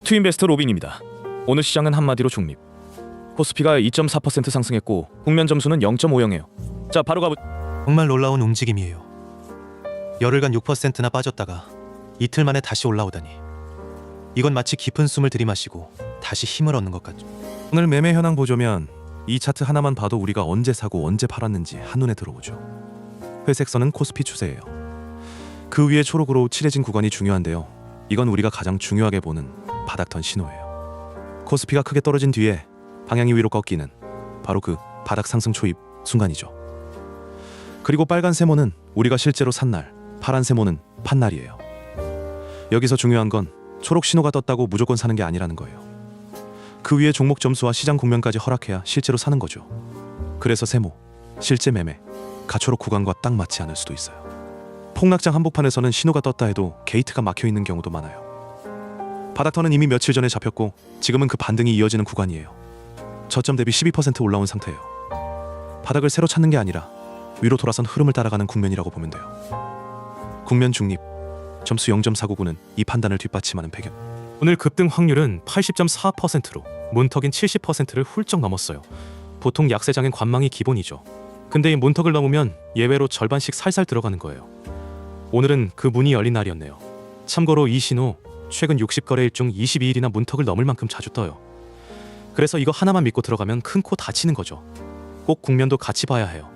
트윈베스트 로빈입니다. 오늘 시장은 한마디로 중립. 코스피가 2.4% 상승했고 국면 점수는 0.50예요. 자, 바로 가보. 정말 놀라운 움직임이에요. 열흘간 6%나 빠졌다가 이틀 만에 다시 올라오다니. 이건 마치 깊은 숨을 들이마시고 다시 힘을 얻는 것 같죠. 오늘 매매 현황 보자면 이 차트 하나만 봐도 우리가 언제 사고 언제 팔았는지 한눈에 들어오죠. 회색 선은 코스피 추세예요. 그 위에 초록으로 칠해진 구간이 중요한데요. 이건 우리가 가장 중요하게 보는 바닥턴 신호예요. 코스피가 크게 떨어진 뒤에 방향이 위로 꺾이는 바로 그 바닥 상승 초입 순간이죠. 그리고 빨간 세모는 우리가 실제로 산 날, 파란 세모는 판 날이에요. 여기서 중요한 건 초록 신호가 떴다고 무조건 사는 게 아니라는 거예요. 그 위에 종목 점수와 시장 국면까지 허락해야 실제로 사는 거죠. 그래서 세모, 실제 매매, 가초록 구간과 딱 맞지 않을 수도 있어요. 폭락장 한복판에서는 신호가 떴다 해도 게이트가 막혀 있는 경우도 많아요. 바닥턴은 이미 며칠 전에 잡혔고 지금은 그 반등이 이어지는 구간이에요. 저점 대비 12% 올라온 상태예요. 바닥을 새로 찾는 게 아니라 위로 돌아선 흐름을 따라가는 국면이라고 보면 돼요. 국면 중립, 점수 0.499는 이 판단을 뒷받침하는 배경. 오늘 급등 확률은 80.4%로 문턱인 70%를 훌쩍 넘었어요. 보통 약세장엔 관망이 기본이죠. 근데 이 문턱을 넘으면 예외로 절반씩 살살 들어가는 거예요. 오늘은 그 문이 열린 날이었네요. 참고로 이 신호 최근 60거래일 중 22일이나 문턱을 넘을 만큼 자주 떠요. 그래서 이거 하나만 믿고 들어가면 큰 코 다치는 거죠. 꼭 국면도 같이 봐야 해요.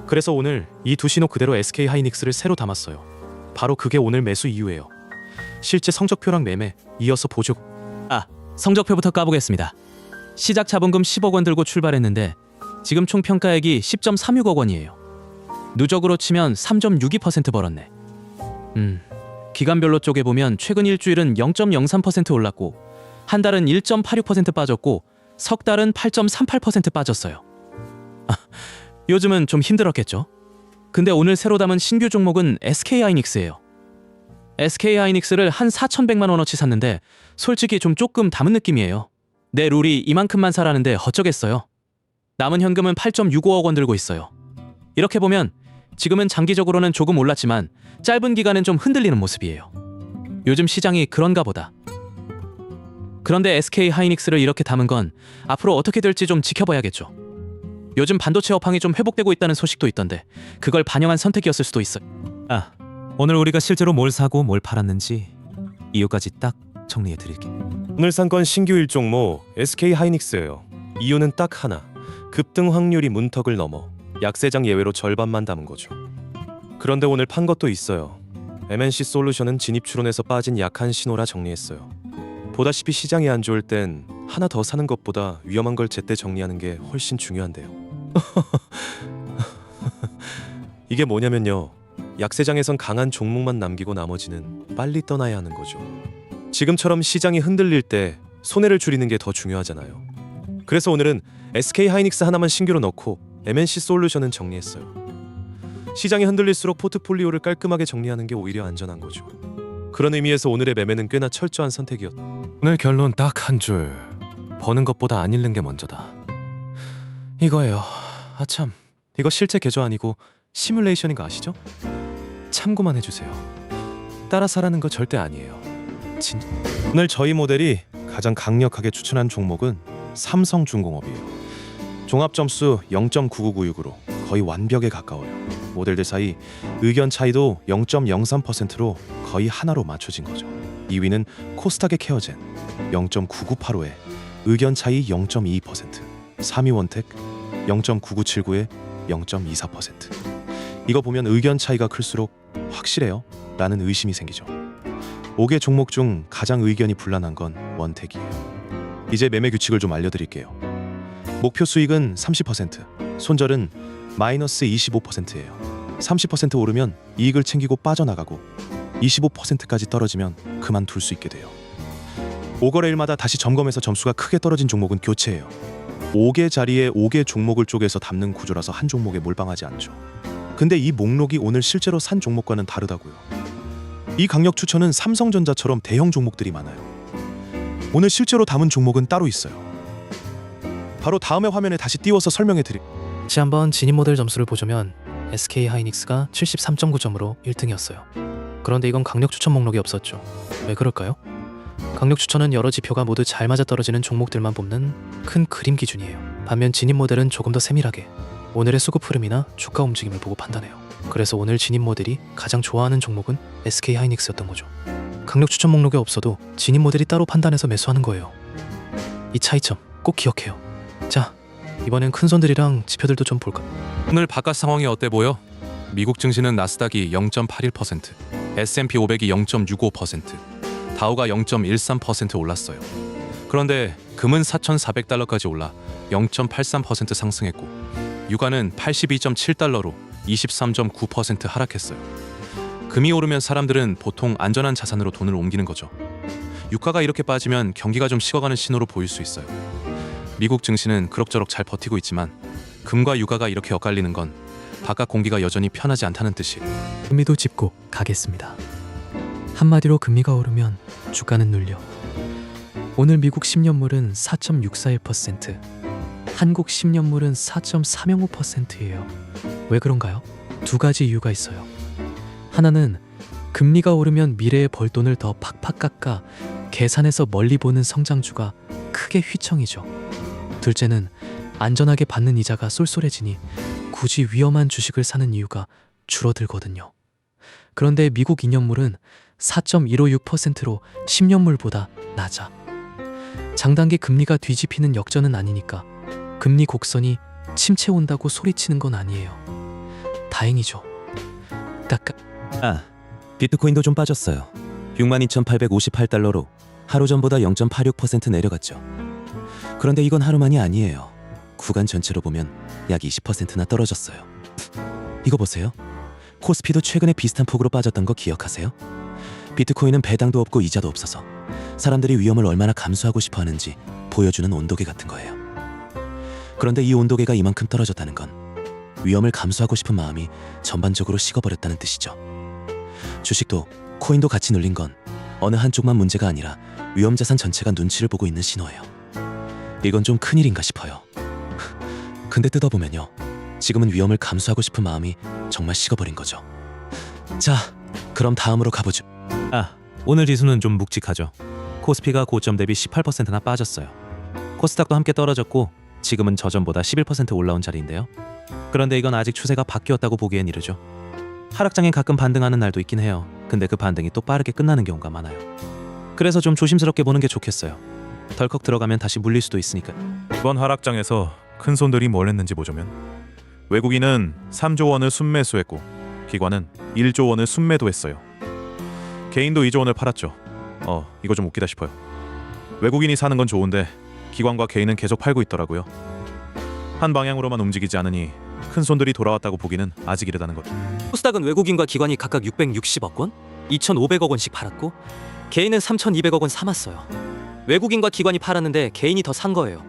그래서 오늘 이 두 신호 그대로 SK 하이닉스를 새로 담았어요. 바로 그게 오늘 매수 이유예요. 실제 성적표랑 매매 이어서 보죠. 성적표부터 까보겠습니다. 시작 자본금 10억 원 들고 출발했는데 지금 총 평가액이 10.36억 원이에요. 누적으로 치면 3.62% 벌었네. 기간별로 쪼개보면 최근 일주일은 0.03% 올랐고 한 달은 1.86% 빠졌고 석 달은 8.38% 빠졌어요. 요즘은 좀 힘들었겠죠? 근데 오늘 새로 담은 신규 종목은 SK 하이닉스예요. SK 하이닉스를 한 4,100만 원어치 샀는데 솔직히 좀 조금 담은 느낌이에요. 내 룰이 이만큼만 사라는데 어쩌겠어요. 남은 현금은 8.65억 원 들고 있어요. 이렇게 보면 지금은 장기적으로는 조금 올랐지만 짧은 기간은 좀 흔들리는 모습이에요. 요즘 시장이 그런가 보다. 그런데 SK 하이닉스를 이렇게 담은 건 앞으로 어떻게 될지 좀 지켜봐야겠죠. 요즘 반도체 업황이 좀 회복되고 있다는 소식도 있던데 그걸 반영한 선택이었을 수도 있어요. 오늘 우리가 실제로 뭘 사고 뭘 팔았는지 이유까지 딱 정리해 드릴게요. 오늘 산 건 신규 일종목 SK 하이닉스예요. 이유는 딱 하나. 급등 확률이 문턱을 넘어 약세장 예외로 절반만 담은 거죠. 그런데 오늘 판 것도 있어요. MNC 솔루션은 진입 추론에서 빠진 약한 신호라 정리했어요. 보다시피 시장이 안 좋을 땐 하나 더 사는 것보다 위험한 걸 제때 정리하는 게 훨씬 중요한데요. 이게 뭐냐면요. 약세장에선 강한 종목만 남기고 나머지는 빨리 떠나야 하는 거죠. 지금처럼 시장이 흔들릴 때 손해를 줄이는 게 더 중요하잖아요. 그래서 오늘은 SK 하이닉스 하나만 신규로 넣고 MNC 솔루션은 정리했어요. 시장이 흔들릴수록 포트폴리오를 깔끔하게 정리하는 게 오히려 안전한 거죠. 그런 의미에서 오늘의 매매는 꽤나 철저한 선택이었다. 오늘 결론 딱 한 줄. 버는 것보다 안 잃는 게 먼저다. 이거예요. 아참, 이거 실제 계좌 아니고 시뮬레이션인 거 아시죠? 참고만 해주세요. 따라 사라는 거 절대 아니에요. 오늘 저희 모델이 가장 강력하게 추천한 종목은 삼성중공업이에요. 종합점수 0.9996으로 거의 완벽에 가까워요. 모델들 사이 의견 차이도 0.03%로 거의 하나로 맞춰진 거죠. 2위는 코스닥의 케어젠 0.9985에 의견 차이 0.22%, 3위 원택 0.9979에 0.24%. 이거 보면 의견 차이가 클수록 확실해요? 라는 의심이 생기죠. 5개 종목 중 가장 의견이 불란한 건 원택이에요. 이제 매매 규칙을 좀 알려드릴게요. 목표 수익은 30%, 손절은 마이너스 25%예요. 30% 오르면 이익을 챙기고 빠져나가고 25%까지 떨어지면 그만둘 수 있게 돼요. 5거래일마다 다시 점검해서 점수가 크게 떨어진 종목은 교체해요. 5개 자리에 5개 종목을 쪼개서 담는 구조라서 한 종목에 몰빵하지 않죠. 근데 이 목록이 오늘 실제로 산 종목과는 다르다고요. 이 강력 추천은 삼성전자처럼 대형 종목들이 많아요. 오늘 실제로 담은 종목은 따로 있어요. 바로 다음의 화면에 다시 띄워서 설명해 드릴게요. 다시 한번 진입 모델 점수를 보자면 SK 하이닉스가 73.9점으로 1등이었어요. 그런데 이건 강력 추천 목록이 없었죠. 왜 그럴까요? 강력 추천은 여러 지표가 모두 잘 맞아떨어지는 종목들만 뽑는 큰 그림 기준이에요. 반면 진입 모델은 조금 더 세밀하게 오늘의 수급 흐름이나 주가 움직임을 보고 판단해요. 그래서 오늘 진입 모델이 가장 좋아하는 종목은 SK 하이닉스였던 거죠. 강력 추천 목록에 없어도 진입 모델이 따로 판단해서 매수하는 거예요. 이 차이점 꼭 기억해요. 자, 이번엔 큰 손들이랑 지표들도 좀 볼까? 오늘 바깥 상황이 어때 보여? 미국 증시는 나스닥이 0.81%, S&P 500이 0.65%, 다우가 0.13% 올랐어요. 그런데 금은 4,400달러까지 올라 0.83% 상승했고 유가는 82.7달러로 23.9% 하락했어요. 금이 오르면 사람들은 보통 안전한 자산으로 돈을 옮기는 거죠. 유가가 이렇게 빠지면 경기가 좀 식어가는 신호로 보일 수 있어요. 미국 증시는 그럭저럭 잘 버티고 있지만 금과 유가가 이렇게 엇갈리는 건 바깥 공기가 여전히 편하지 않다는 뜻이에요. 금리도 짚고 가겠습니다. 한마디로 금리가 오르면 주가는 눌려. 오늘 미국 10년물은 4.641%, 한국 10년물은 4.305%예요. 왜 그런가요? 두 가지 이유가 있어요. 하나는 금리가 오르면 미래에 벌 돈을 더 팍팍 깎아 계산해서 멀리 보는 성장주가 크게 휘청이죠. 둘째는 안전하게 받는 이자가 쏠쏠해지니 굳이 위험한 주식을 사는 이유가 줄어들거든요. 그런데 미국 2년물은 4.156%로 10년물보다 낮아. 장단기 금리가 뒤집히는 역전은 아니니까 금리 곡선이 침체 온다고 소리치는 건 아니에요. 다행이죠. 비트코인도 좀 빠졌어요. 62,858달러로 하루 전보다 0.86% 내려갔죠. 그런데 이건 하루만이 아니에요. 구간 전체로 보면 약 20%나 떨어졌어요. 이거 보세요. 코스피도 최근에 비슷한 폭으로 빠졌던 거 기억하세요? 비트코인은 배당도 없고 이자도 없어서 사람들이 위험을 얼마나 감수하고 싶어 하는지 보여주는 온도계 같은 거예요. 그런데 이 온도계가 이만큼 떨어졌다는 건 위험을 감수하고 싶은 마음이 전반적으로 식어버렸다는 뜻이죠. 주식도 코인도 같이 눌린 건 어느 한쪽만 문제가 아니라 위험자산 전체가 눈치를 보고 있는 신호예요. 이건 좀 큰일인가 싶어요. 근데 뜯어보면요, 지금은 위험을 감수하고 싶은 마음이 정말 식어버린 거죠. 자, 그럼 다음으로 가보죠. 오늘 지수는 좀 묵직하죠. 코스피가 고점 대비 18%나 빠졌어요. 코스닥도 함께 떨어졌고 지금은 저점보다 11% 올라온 자리인데요. 그런데 이건 아직 추세가 바뀌었다고 보기엔 이르죠. 하락장에 가끔 반등하는 날도 있긴 해요. 근데 그 반등이 또 빠르게 끝나는 경우가 많아요. 그래서 좀 조심스럽게 보는 게 좋겠어요. 덜컥 들어가면 다시 물릴 수도 있으니까. 이번 하락장에서 큰 손들이 뭘 했는지 보자면 외국인은 3조 원을 순매수했고 기관은 1조 원을 순매도했어요. 개인도 2조 원을 팔았죠. 이거 좀 웃기다 싶어요. 외국인이 사는 건 좋은데 기관과 개인은 계속 팔고 있더라고요. 한 방향으로만 움직이지 않으니 큰 손들이 돌아왔다고 보기는 아직 이르다는 거죠. 코스닥은 외국인과 기관이 각각 660억 원, 2,500억 원씩 팔았고 개인은 3,200억 원 삼았어요. 외국인과 기관이 팔았는데 개인이 더 산 거예요.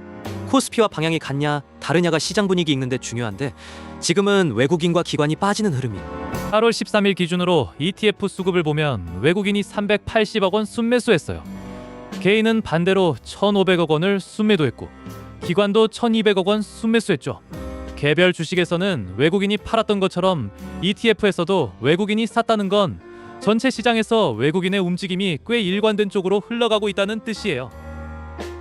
코스피와 방향이 같냐 다르냐가 시장 분위기 읽는데 중요한데 지금은 외국인과 기관이 빠지는 흐름이에요. 8월 13일 기준으로 ETF 수급을 보면 외국인이 380억 원 순매수했어요. 개인은 반대로 1,500억 원을 순매도했고 기관도 1,200억 원 순매수했죠. 개별 주식에서는 외국인이 팔았던 것처럼 ETF에서도 외국인이 샀다는 건 전체 시장에서 외국인의 움직임이 꽤 일관된 쪽으로 흘러가고 있다는 뜻이에요.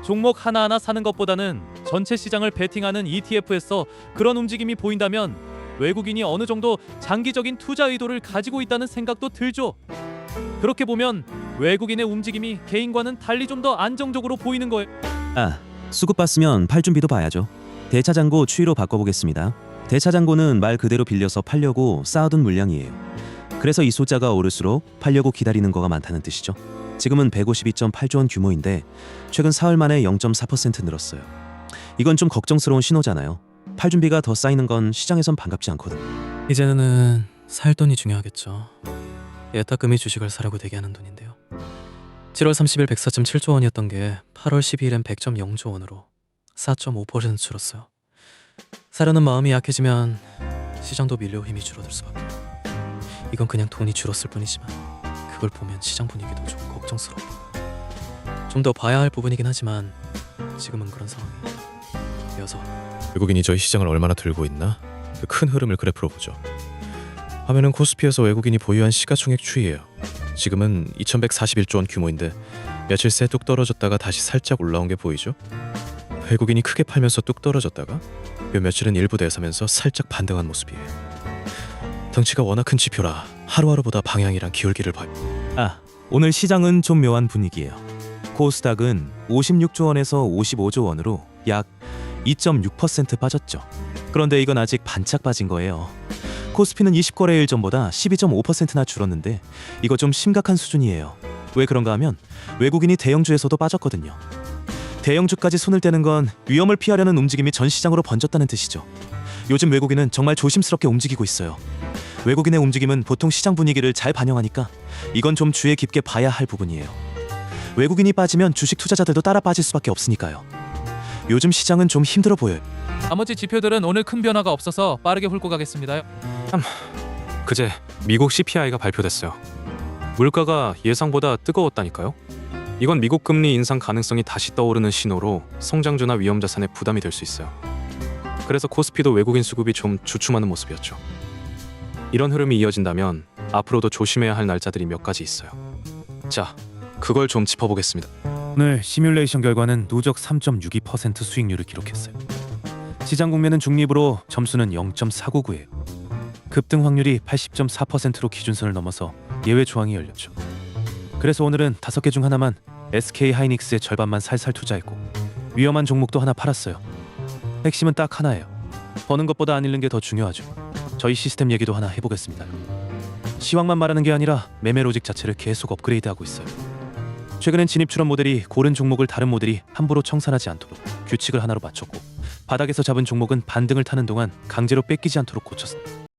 종목 하나하나 사는 것보다는 전체 시장을 베팅하는 ETF에서 그런 움직임이 보인다면 외국인이 어느 정도 장기적인 투자 의도를 가지고 있다는 생각도 들죠. 그렇게 보면 외국인의 움직임이 개인과는 달리 좀 더 안정적으로 보이는 거예요. 수급 봤으면 팔 준비도 봐야죠. 대차장고 추이로 바꿔보겠습니다. 대차장고는 말 그대로 빌려서 팔려고 쌓아둔 물량이에요. 그래서 이 숫자가 오를수록 팔려고 기다리는 거가 많다는 뜻이죠. 지금은 152.8조 원 규모인데 최근 사흘 만에 0.4% 늘었어요. 이건 좀 걱정스러운 신호잖아요. 팔 준비가 더 쌓이는 건 시장에선 반갑지 않거든. 이제는 살 돈이 중요하겠죠. 예탁금이 주식을 사려고 대기하는 돈인데요. 7월 30일 104.7조 원이었던 게 8월 12일엔 100.0조 원으로 4.5% 줄었어요. 사려는 마음이 약해지면 시장도 밀려 힘이 줄어들 수밖에. 이건 그냥 돈이 줄었을 뿐이지만 그걸 보면 시장 분위기도 좀 걱정스러워. 좀 더 봐야 할 부분이긴 하지만 지금은 그런 상황이에요. 이어서 외국인이 저희 시장을 얼마나 들고 있나? 그 큰 흐름을 그래프로 보죠. 화면은 코스피에서 외국인이 보유한 시가총액 추이예요. 지금은 2,141조 원 규모인데 며칠 새 뚝 떨어졌다가 다시 살짝 올라온 게 보이죠? 외국인이 크게 팔면서 뚝 떨어졌다가 요 며칠은 일부 내서면서 살짝 반등한 모습이에요. 덩치가 워낙 큰 지표라 하루하루보다 방향이랑 기울기를 봐요. 오늘 시장은 좀 묘한 분위기예요. 코스닥은 56조 원에서 55조 원으로 약 2.6% 빠졌죠. 그런데 이건 아직 반짝 빠진 거예요. 코스피는 20거래일 전보다 12.5%나 줄었는데 이거 좀 심각한 수준이에요. 왜 그런가 하면 외국인이 대형주에서도 빠졌거든요. 대형주까지 손을 떼는 건 위험을 피하려는 움직임이 전 시장으로 번졌다는 뜻이죠. 요즘 외국인은 정말 조심스럽게 움직이고 있어요. 외국인의 움직임은 보통 시장 분위기를 잘 반영하니까 이건 좀 주의 깊게 봐야 할 부분이에요. 외국인이 빠지면 주식 투자자들도 따라 빠질 수밖에 없으니까요. 요즘 시장은 좀 힘들어 보여요. 나머지 지표들은 오늘 큰 변화가 없어서 빠르게 훑고 가겠습니다. 그제 미국 CPI가 발표됐어요. 물가가 예상보다 뜨거웠다니까요. 이건 미국 금리 인상 가능성이 다시 떠오르는 신호로 성장주나 위험 자산에 부담이 될 수 있어요. 그래서 코스피도 외국인 수급이 좀 주춤하는 모습이었죠. 이런 흐름이 이어진다면 앞으로도 조심해야 할 날짜들이 몇 가지 있어요. 자, 그걸 좀 짚어보겠습니다. 오늘 시뮬레이션 결과는 누적 3.62% 수익률을 기록했어요. 시장 국면은 중립으로 점수는 0.499예요. 급등 확률이 80.4%로 기준선을 넘어서 예외 조항이 열렸죠. 그래서 오늘은 5개 중 하나만 SK 하이닉스의 절반만 살살 투자했고 위험한 종목도 하나 팔았어요. 핵심은 딱 하나예요. 버는 것보다 안 잃는 게 더 중요하죠. 저희 시스템 얘기도 하나 해보겠습니다. 시황만 말하는 게 아니라 매매 로직 자체를 계속 업그레이드하고 있어요. 최근엔 진입 출원 모델이 고른 종목을 다른 모델이 함부로 청산하지 않도록 규칙을 하나로 맞췄고 바닥에서 잡은 종목은 반등을 타는 동안 강제로 뺏기지 않도록 고쳤습니다.